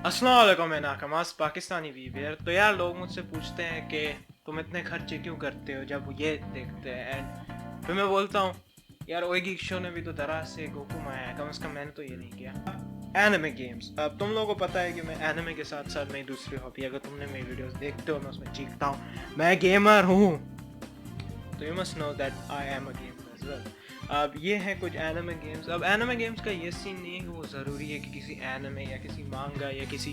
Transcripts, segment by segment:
अस्सलाम वालेकुम, मैं नाकमास पाकिस्तानी वीवर। तो यार लोग मुझसे पूछते हैं कि तुम इतने खर्चे क्यों करते हो जब वो ये देखते हैं। एंड फिर मैं बोलता हूँ यार ओएगी शो ने भी तो दराज से गोकू माया है, कम से कम मैंने तो ये नहीं किया। एनिमे गेम्स, अब तुम लोगों को पता है कि मैं एनिमे के साथ साथ मेरी दूसरी हॉबी, अगर तुमने मेरी वीडियोस देखते हो मैं उसमें चीखता हूँ मैं गेमर हूँ, तो you must know that I am a gamer as well. अब ये है कुछ एनिमे गेम्स। अब एनिमे गेम्स का ये सीन नहीं है कि वो ज़रूरी है कि किसी एनिमे या किसी मांगा या किसी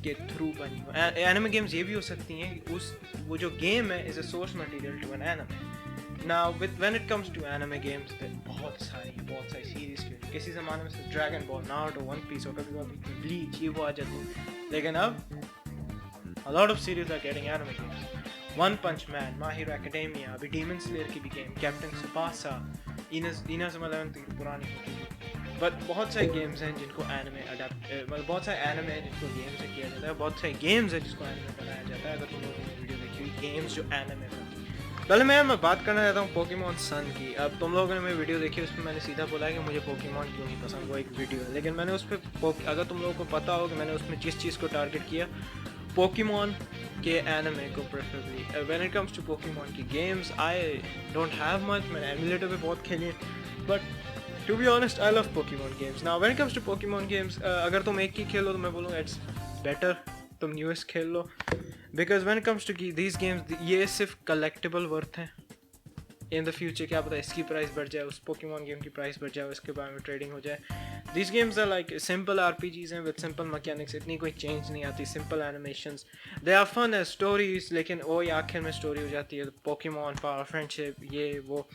के थ्रू बनी हो। एनिमे गेम्स ये भी हो सकती हैं कि उस वो जो गेम है is a source material to an anime. Now with when it comes to anime games बहुत सारी सीरीज की, किसी ज़माने में सिर्फ Dragon Ball, Naruto, One Piece और कभी कभी ब्लीच ये वो आ जाती, लेकिन अब a lot of series are getting anime games. One Punch Man, My Hero Academia, अभी Demon Slayer की भी गेम, कैप्टन सुपासा, इनस 11 की पुरानी हो चुकी, बट बहुत सारे गेम्स हैं जिनको एनिमे अडेप्ट, मतलब बहुत सारे एनिमे हैं जिनको गेम से किया जाता है, बहुत सारे गेम्स हैं जिसको एनिमे बनाया जाता है। अगर तुम लोगों ने वीडियो देखी हुई गेम्स जो एनिमे में, पहले मैं बात करना चाहता हूँ पोकेमॉन सन की। अब तुम लोगों ने मेरी वीडियो देखी, उसमें मैंने सीधा बोला कि मुझे पोकेमॉन क्यों नहीं पसंद, वो एक वीडियो है, लेकिन मैंने उस पर, अगर तुम लोगों को पता हो कि मैंने उसमें जिस चीज़ को टारगेट किया पोकेमॉन के एनिमे को preferably. When it comes to Pokemon की games I don't have much, मैंने एमुलेटर पे बहुत खेली है, but to be honest I love Pokemon games. Now when it comes to Pokemon games, अगर तुम एक ही खेलो तो मैं बोलूँगा इट्स बेटर तुम न्यूएस्ट खेल लो, because when it comes to these games ये सिर्फ कलेक्टिबल वर्थ हैं। इन द फ्यूचर क्या पता इसकी प्राइस बढ़ जाए, उस पोकेमॉन गेम की प्राइस बढ़ जाए, उसके बारे में ट्रेडिंग हो जाए। These games are like simple RPGs हैं विद सिंपल मैकेनिक्स, इतनी कोई चेंज नहीं आती, simple animations, they are fun as stories, लेकिन वो आखिर में स्टोरी हो जाती है पोकेमॉन पावर फ्रेंडशिप ये वो।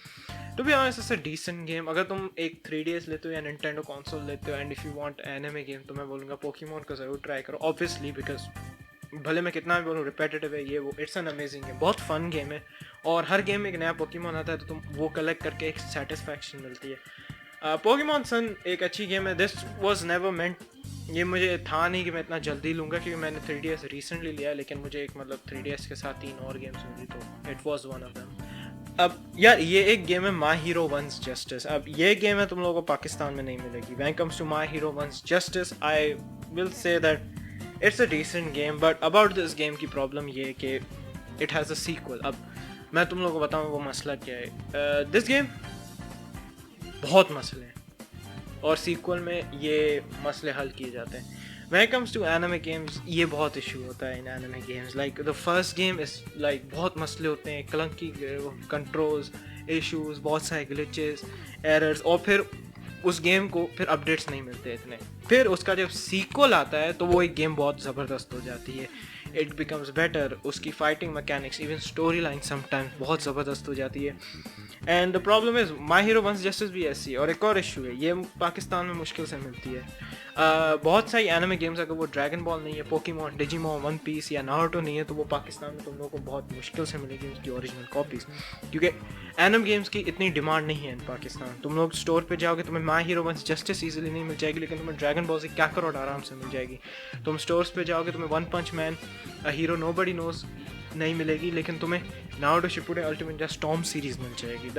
To be honest it's a decent game. अगर तुम एक 3DS लेते हो या निंटेंडो कंसोल लेते हो and if you want anime game, तो मैं बोलूँगा पोकेमॉन को ज़रूर ट्राई करो, ऑब्वियसली, बिकॉज भले मैं कितना भी बोलूँ रिपीटेटिव है ये वो, इट्स एन अमेजिंग गेम, बहुत फन गेम है, और हर गेम में एक नया पोकेमॉन आता है तो तुम वो कलेक्ट करके एक सेटिस्फैक्शन मिलती है। पोकेमॉन सन एक अच्छी गेम है। दिस वाज नेवर मेंट, ये मुझे था नहीं कि मैं इतना जल्दी लूँगा, क्योंकि मैंने 3DS रिसेंटली लिया, लेकिन मुझे एक मतलब 3DS के साथ 3 और गेम्स मिली, तो it was one of them. अब यार ये एक गेम है माई हीरो वंस जस्टिस। अब ये गेम है तुम लोगों को पाकिस्तान में नहीं मिलेगी। When comes to My Hero One's Justice I will say that it's a decent game, but about this game की प्रॉब्लम ये है कि इट हैज़ अ सीक्वल। अब मैं तुम लोगों को बताऊँ वो मसला क्या है। दिस गेम बहुत मसले हैं और सीक्वल में ये मसले हल किए जाते हैं। When it comes to anime games ये बहुत इशू होता है in anime games. Like the first game is like बहुत मसले होते हैं, क्लंकी कंट्रोल्स, इश्यूज, बहुत सारे ग्लिचेस, एरर्स, और फिर उस गेम को फिर अपडेट्स नहीं मिलते इतने। फिर उसका जब सीक्वल आता है तो वो एक गेम बहुत ज़बरदस्त हो जाती है, इट बिकम्स बेटर, उसकी fighting mechanics, even story line sometimes बहुत ज़बरदस्त हो जाती है। And the problem is My Hero One's Justice भी ऐसी है। और एक और इशू है, ये पाकिस्तान में मुश्किल से मिलती है। बहुत सारी एनिमे गेम्स, अगर वो ड्रैगन बॉल नहीं है, पोकेमॉन, डिजिमॉन, वन पीस या नारुतो नहीं है, तो वो पाकिस्तान में तुम लोगों को बहुत मुश्किल से मिलेगी उसकी ओरिजिनल कॉपीज़, क्योंकि एनिमे गेम्स की इतनी डिमांड नहीं है इन पाकिस्तान। तुम लोग स्टोर पे जाओगे तुम्हें माई हीरो वंस जस्टिस ईजिली नहीं मिल जाएगी, लेकिन तुम्हें ड्रैगन बॉल से काकारोट आराम से मिल जाएगी। तुम स्टोर्स पे जाओगे तुम्हें One Punch Man, a Hero Nobody Knows नहीं मिलेगी, लेकिन तुम्हें नारुतो शिपुडेन अल्टीमेट या स्टॉर्म सीरीज़ मिल जाएगी।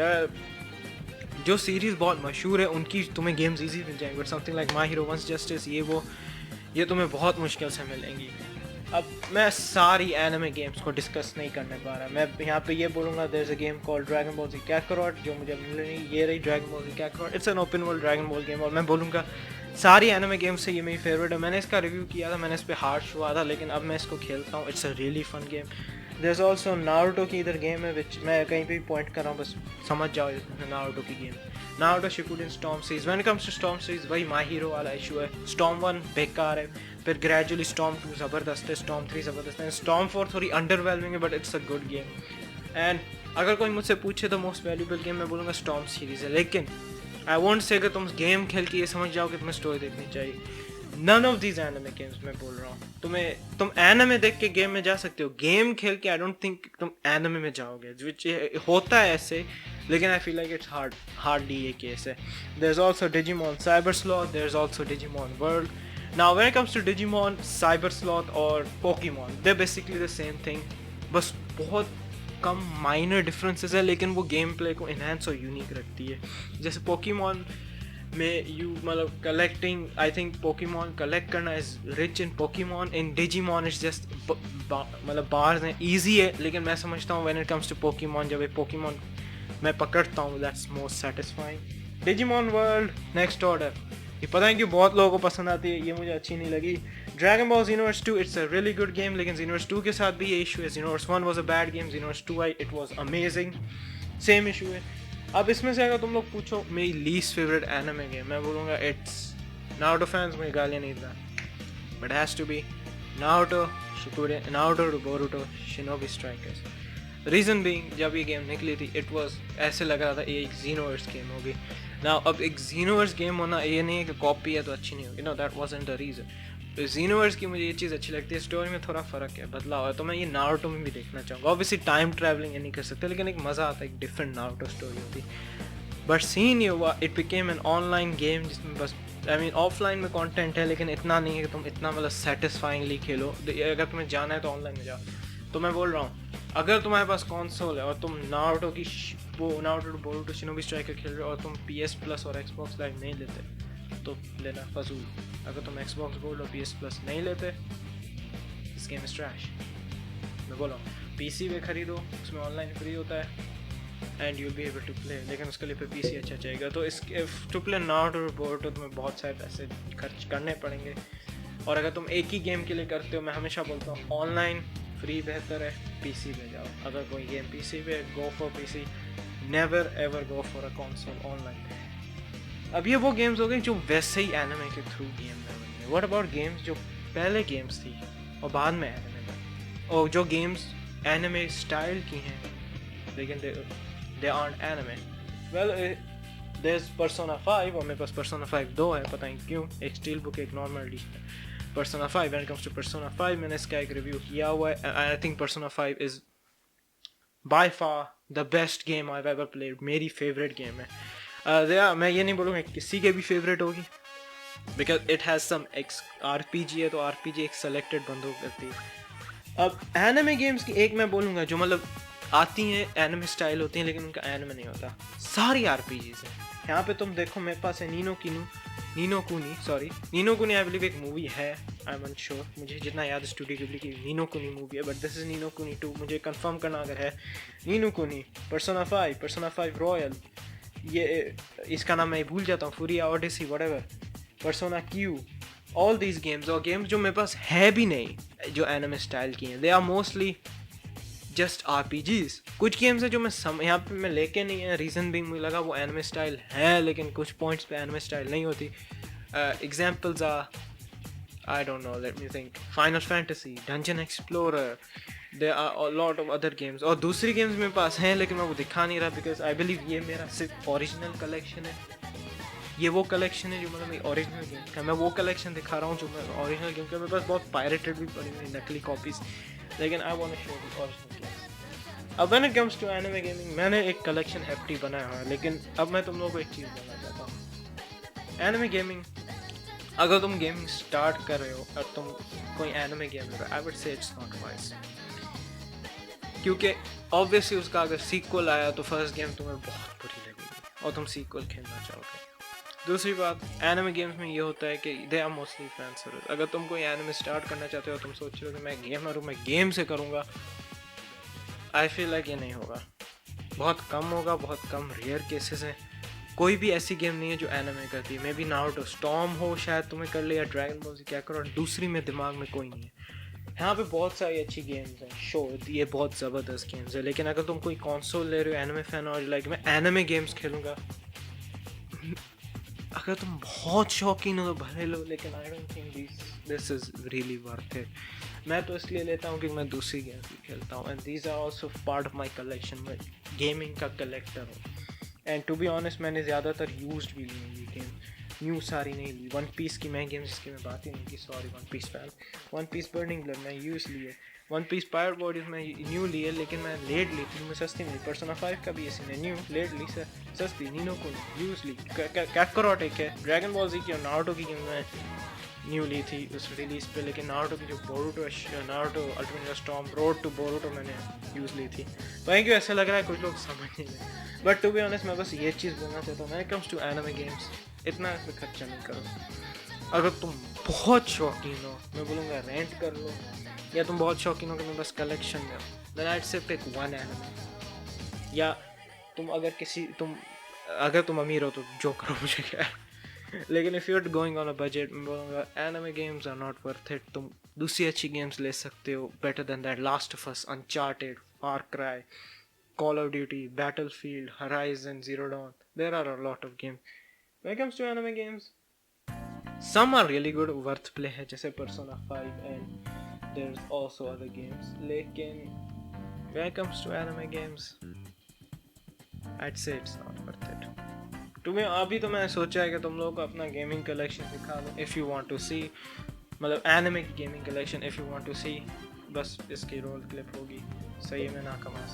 जो सीरीज़ बहुत मशहूर है उनकी तुम्हें गेम्स इजी मिल जाएंगे, but something like My Hero One's Justice ये तुम्हें बहुत मुश्किल से मिलेंगी। अब मैं सारी एनिमे गेम्स को डिस्कस नहीं करने पा रहा, मैं यहाँ पे ये बोलूँगा there is a game called Dragon Ball Z Kakarot, जो मुझे मिल रही, ये रही Dragon Ball Z Kakarot, it's an open world Dragon Ball game, और मैं बोलूँगा सारी एनिमे गेम्स से ये मेरी फेवरेट है। मैंने इसका रिव्यू किया था, मैंने इस पर हार्श हुआ था, लेकिन अब मैं इसको खेलता हूँ, it's a really fun game. There is also Naruto की इधर गेम है, विच मैं कहीं पे भी पॉइंट कर रहा हूँ, बस समझ जाओ नारुतो की game, Naruto Shippuden Storm series. When it comes to Storm series वही माई हीरो वाला इशू है, स्टॉर्म 1 बेकार है, फिर ग्रेजुअली स्टॉर्म 2 ज़बरदस्त है, स्टॉर्म 3 ज़बरदस्त है, स्टॉर्म 4 थोड़ी अंडरवेलमिंग है, but it's a good game. And अगर कोई मुझसे पूछे तो मोस्ट वैल्यूबल गेम मैं बोलूँगा स्टॉर्म सीरीज़ है, लेकिन आई वोंट से अगर तुम गेम खेल के ये समझ जाओ कि तुम्हें स्टोरी देखनी चाहिए। None of these anime games मैं बोल रहा हूँ, तुम एनिमे देख के गेम में जा सकते हो, गेम खेल के आई डोंट थिंक तुम एनिमे में जाओगे, विच होता है ऐसे, लेकिन I feel like it's hardly ये केस है। There is also Digimon Cyber Sleuth, there is also Digimon World. Now when it comes to Digimon Cyber Sleuth और Pokemon, they basically the same thing, बस बहुत कम minor differences है, लेकिन वो game play को इन्हेंस और यूनिक रखती है। जैसे पोकेमॉन में यू मतलब collecting, I think Pokemon collect करना is rich in Pokemon, in Digimon is just मतलब बार्स हैं, ईजी है, लेकिन मैं समझता हूँ when it comes to Pokemon, जब एक पोकेमॉन मैं पकड़ता हूँ that's most satisfying. Digimon World next order, ये पता है कि बहुत लोगों को पसंद आती है, ये मुझे अच्छी नहीं लगी। Dragon ball Xenoverse 2 it's a really good game, लेकिन Xenoverse 2 के साथ भी ये इशू है, Xenoverse 1 was a bad game, Xenoverse 2 I it was amazing, same issue है। अब इसमें से अगर तुम लोग पूछो मेरी लीस्ट फेवरेट एनिमे गेम, मैं बोलूँगा इट्स नारुतो। फैंस मुझे गालियाँ नहीं देता, but has to be Naruto Shippuden, Naruto Boruto Shinobi Strikers. Reason being, जब ये गेम निकली थी इट वाज ऐसे लग रहा था ये एक Xenoverse गेम होगी ना। अब एक Xenoverse गेम होना ये नहीं है कि कॉपी है तो अच्छी नहीं होगी, know that wasn't the reason. तो Xenoverse की मुझे ये चीज़ अच्छी लगती है, स्टोरी में थोड़ा फ़र्क है, बदलाव है, तो मैं ये नारुतो में भी देखना चाहूँगा। ऑब्वियसली टाइम ट्रैवलिंग नहीं कर सकते, लेकिन एक मज़ा आता है, एक डिफरेंट नारुतो स्टोरी होती। बट सीन ये हुआ it became an online game जिसमें बस आई मीन ऑफलाइन में कंटेंट है, लेकिन इतना नहीं है कि तुम इतना मतलब सेटिस्फाइंगली खेलो। अगर तुम्हें जाना है तो ऑनलाइन में जाओ। तो मैं बोल रहा हूँ अगर तुम्हारे पास कंसोल है और तुम नारुतो की वो नारुतो बोरुतो शिनोबी स्ट्राइकर खेल रहे हो और तुम PS Plus और Xbox Live नहीं लेते तो लेना फजूल। अगर तुम Xbox Gold और PS Plus नहीं लेते, दिस गेम इज ट्रैश। मैं बोल रहा हूँ PC पे खरीदो, उसमें ऑनलाइन फ्री होता है and you will be able to play, लेकिन उसके लिए फिर PC अच्छा चाहिएगा। तो इस टू प्ले नारुतो बोरुतो तुम्हें बहुत सारे पैसे खर्च करने पड़ेंगे, और अगर तुम एक ही गेम के लिए करते हो, मैं हमेशा बोलता हूँ ऑनलाइन फ्री बेहतर है, PC पे जाओ। अगर कोई गेम PC पे, go for PC, never ever go for a console online. अब ये वो गेम्स हो गए जो वैसे ही एनिमे के थ्रू गेम में बने। व्हाट अबाउट गेम्स जो पहले गेम्स थी और बाद में एनिमे बने, और जो गेम्स एनिमे स्टाइल की हैं लेकिन they aren't anime. Well there is Persona 5, और मेरे पास Persona 5 2 है, पता नहीं क्यों, एक स्टील बुक एक नॉर्मल एडिशन है। Persona 5, when it comes to Persona 5 मैंने इसका एक रिव्यू किया हुआ है, and I think Persona 5 is by far the best game I've ever played, मेरी फेवरेट गेम है। मैं ये नहीं बोलूँगा किसी के भी फेवरेट होगी, because it has some RPG है, तो RPG एक सेलेक्टेड बंदों करती है। अब एनिमे गेम्स की एक मैं बोलूँगा जो मतलब आती हैं एनिमे स्टाइल होती हैं लेकिन उनका एनिमे नहीं होता, सारी RPGs हैं। यहाँ पे तुम देखो मेरे पास है नीनो कुनी आई बिलीव एक मूवी है, आई एम अनश्योर, मुझे जितना याद स्टूडियो गिबली की नीनो कुनी मूवी है, बट दिस इज नीनो कुनी 2, मुझे कंफर्म करना अगर है। नीनो कुनी, Persona 5 रॉयल, ये इसका नाम मैं भूल जाता हूँ, Furia odyssey whatever, Persona Q, all these games, और गेम्स जो मेरे पास है भी नहीं जो एनिमे स्टाइल की हैं, they are mostly just RPGs। कुछ गेम्स है जो मैं यहाँ पे मैं लेके नहीं है, रीज़न भी मुझे लगा वो एनिमे स्टाइल है, लेकिन कुछ पॉइंट्स पे एनिमे स्टाइल नहीं होती। Examples are I don't know, let me think, Final Fantasy, Dungeon Explorer, there are a lot of other games, और दूसरी गेम्स मेरे पास हैं लेकिन मैं वो दिखा नहीं रहा, बिकॉज आई बिलीव ये मेरा सिर्फ ओरिजिनल कलेक्शन है। ये वो कलेक्शन है जो मतलब मेरी ओरिजिनल गेम का, मैं वो कलेक्शन दिखा रहा हूँ जो मैं ओरिजिनल गेम का, मेरे पास बहुत पायरेटेड भी पड़ी हुई नकली कॉपीज़, लेकिन I want to show the original games. अब when it comes to anime gaming, मैंने एक कलेक्शन FT बनाया हुआ है, लेकिन अब मैं तुम लोगों को एक चीज़ बोलना चाहता हूँ। एनिमे गेमिंग, अगर तुम गेमिंग स्टार्ट कर रहे हो और तुम कोई एनिमे गेम कर रहे हो, I would say it's not wise, क्योंकि ऑब्वियसली उसका अगर सीक्वल आया तो फर्स्ट गेम तुम्हें बहुत बुरी लगेगी और तुम सीक्वल खेलना चाहोगे। दूसरी बात, एनिमे गेम्स में ये होता है कि they are mostly fan service. अगर तुम कोई एनिमे स्टार्ट करना चाहते हो, तुम सोच रहे हो कि मैं गेमर हूँ, मैं गेम से करूँगा, आई फील लाइक ये नहीं होगा, बहुत कम होगा, बहुत कम रेयर केसेस हैं। कोई भी ऐसी गेम नहीं है जो एनिमे करती है, मे बी नारुतो स्टॉर्म हो शायद तुम्हें कर ले, या ड्रैगन बॉल से क्या करो, और दूसरी में दिमाग में कोई नहीं है। यहाँ पे बहुत सारी अच्छी गेम्स हैं, श्योर ये बहुत ज़बरदस्त गेम्स है, लेकिन अगर तुम कोई कंसोल ले रहे हो एनिमे फैन और लाइक मैं एनिमे गेम्स खेलूँगा, अगर तुम बहुत शौकीन हो तो भले लो, लेकिन आई don't think this is really worth it. मैं तो इसलिए लेता हूँ कि मैं दूसरी गेम्स भी खेलता हूँ, and these are also part of my collection. मैं गेमिंग का कलेक्टर हूँ, एंड टू बी ऑनेस्ट मैंने ज़्यादातर यूज्ड भी ली हैं ये गेम, न्यू सारी नहीं ली। वन पीस की मैं गेम्स जिसकी मैं बात ही नहीं की, sorry One Piece fan. One Piece Burning Blood मैं यूज़ लिए, वन पीस पायर बॉडीज में न्यू लिए, लेकिन मैं लेट ली थी, मैं सस्ती मिली। Persona 5 का भी ऐसी मैं न्यू लेट ली, सस्ती। नीनो को यूज़ ली, कैकारोट एक है, ड्रैगन बॉल जी की और नारुतो की गेम मैं न्यू ली थी उस रिलीज़ पे, लेकिन नारुतो की जो Boruto Naruto Ultimate Storm Road to Boruto मैंने यूज़ ली थी। वहीं क्यों ऐसा लग रहा है कुछ लोग समझ नहीं रहे, बट टू बी ऑनेस्ट मैं बस ये चीज़ बोलना चाहता हूँ, when it comes to anime games इतना इसमें खर्चा नहीं करो। अगर तुम बहुत शौकीन हो, मैं बोलूँगा रेंट कर लो, या तुम बहुत शौकीन हो कि मैं बस कलेक्शन में हो, देन आइड से पिक वन एनिमे। या अगर तुम अमीर हो तो जो करो, मुझे क्या है। लेकिन if you are going on a budget, मैं बोलूँगा anime games are not worth it. तुम दूसरी अच्छी गेम्स ले सकते हो better than that, Last of Us, Uncharted, Far Cry, Call of Duty, Battlefield, Horizon Zero Dawn. There are a lot of games. When it comes to anime games, some are really good, worth play है, जैसे Persona 5 and there's also other games. लेकिन when it comes to anime games, I'd say it's not worth it. तुम्हें अभी तो मैंने सोचा है कि तुम लोगों को अपना गेमिंग कलेक्शन दिखा दो, if you want to see, मतलब anime की gaming collection if you want to see, बस इसकी रोल क्लिप होगी। सही में नाकामास।